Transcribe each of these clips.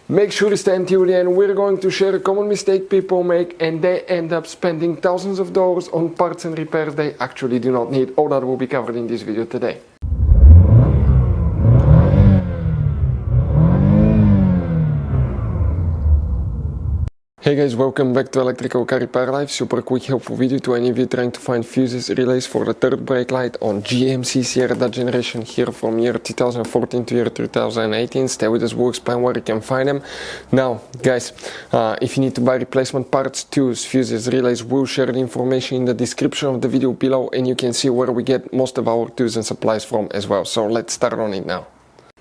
Make sure to stay until the end. We're going to share a common mistake people make and they end up spending thousands of dollars on parts and repairs they actually do not need. All that will be covered in this video today. Hey guys, welcome back to Electrical Car Repair Life. Super quick helpful video to any of you trying to find fuses relays for the third brake light on GMC Sierra, that generation here from year 2014 to year 2018. Stay with us, we'll explain where you can find them. Now guys, if you need to buy replacement parts, tools, fuses, relays, we'll share the information in the description of the video below and you can see where we get most of our tools and supplies from as well. So let's start on it now.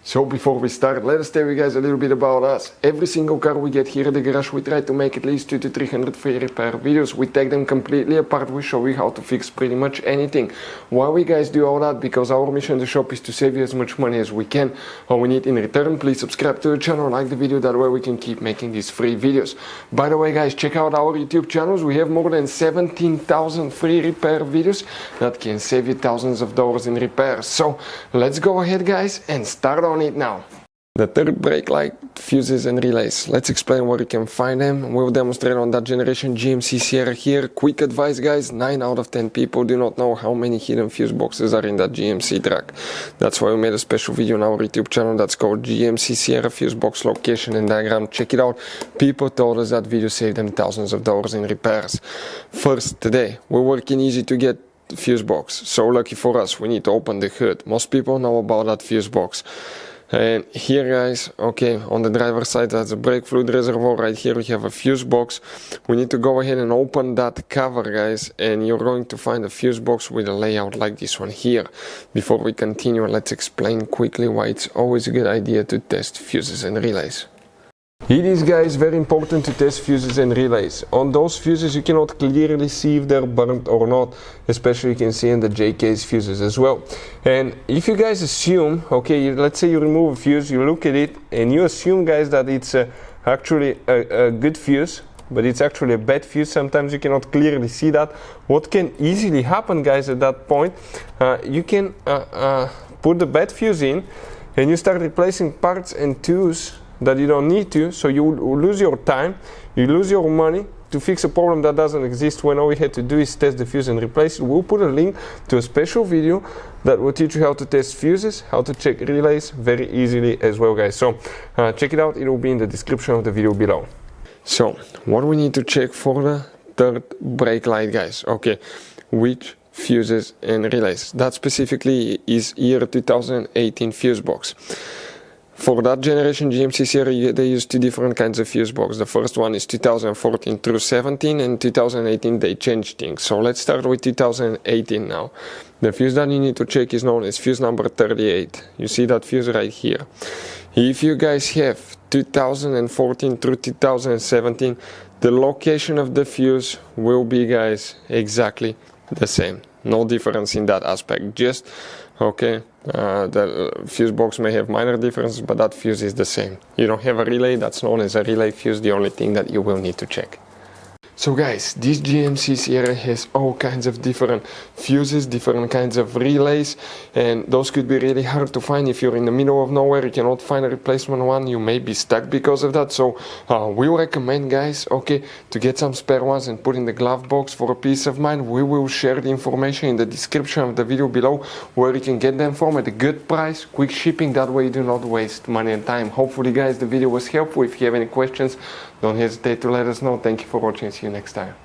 So before we start, let us tell you guys a little bit about us. Every single car we get here at the garage, we try to make at least 200 to 300 free repair videos. We take them completely apart, we show you how to fix pretty much anything. Why we guys do all that? Because our mission in the shop is to save you as much money as we can. All we need in return, please subscribe to the channel, like the video, that way we can keep making these free videos. By the way guys, check out our YouTube channels. We have more than 17,000 free repair videos that can save you thousands of dollars in repairs. So let's go ahead guys and start on it now. The third brake light, fuses and relays. Let's explain where you can find them. We'll demonstrate on that generation GMC Sierra here. Quick advice guys, 9 out of 10 people do not know how many hidden fuse boxes are in that GMC truck. That's why we made a special video on our YouTube channel that's called GMC Sierra Fuse Box Location and Diagram. Check it out. People told us that video saved them thousands of dollars in repairs. First, today, we're working easy to get fuse box. So lucky for us, we need to open the hood. Most people know about that fuse box. And here guys, okay, on the driver's side that's a brake fluid reservoir. Right here we have a fuse box. We need to go ahead and open that cover guys, and you're going to find a fuse box with a layout like this one here. Before we continue, let's explain quickly why it's always a good idea to test fuses and relays. It is guys very important to test fuses and relays. On those fuses you cannot clearly see if they're burnt or not, especially you can see in the JK's fuses as well. And if you guys assume, okay, let's say you remove a fuse, you look at it and you assume guys that it's actually a good fuse, but it's actually a bad fuse. Sometimes you cannot clearly see that. What can easily happen guys at that point, you can put the bad fuse in and you start replacing parts and tools that you don't need to, so you lose your time, you lose your money to fix a problem that doesn't exist, when all we had to do is test the fuse and replace it. We'll put a link to a special video that will teach you how to test fuses, how to check relays very easily as well guys. So check it out, it will be in the description of the video below. So what we need to check for the third brake light guys, okay, which fuses and relays? That specifically is year 2018 fuse box. For that generation GMC Sierra, they use two different kinds of fuse box. The first one is 2014 through 17, and 2018 they changed things. So let's start with 2018 now. The fuse that you need to check is known as fuse number 38. You see that fuse right here. If you guys have 2014 through 2017, the location of the fuse will be guys exactly the same. No difference in that aspect. Just okay, the fuse box may have minor differences, but that fuse is the same. You don't have a relay, that's known as a relay fuse, the only thing that you will need to check. So guys, this GMC Sierra has all kinds of different fuses, different kinds of relays, and those could be really hard to find. If you're in the middle of nowhere, you cannot find a replacement one, you may be stuck because of that. So we recommend guys, okay, to get some spare ones and put in the glove box for a peace of mind. We will share the information in the description of the video below where you can get them from at a good price, quick shipping, that way you do not waste money and time. Hopefully guys the video was helpful. If you have any questions, don't hesitate to let us know. Thank you for watching. See you next time.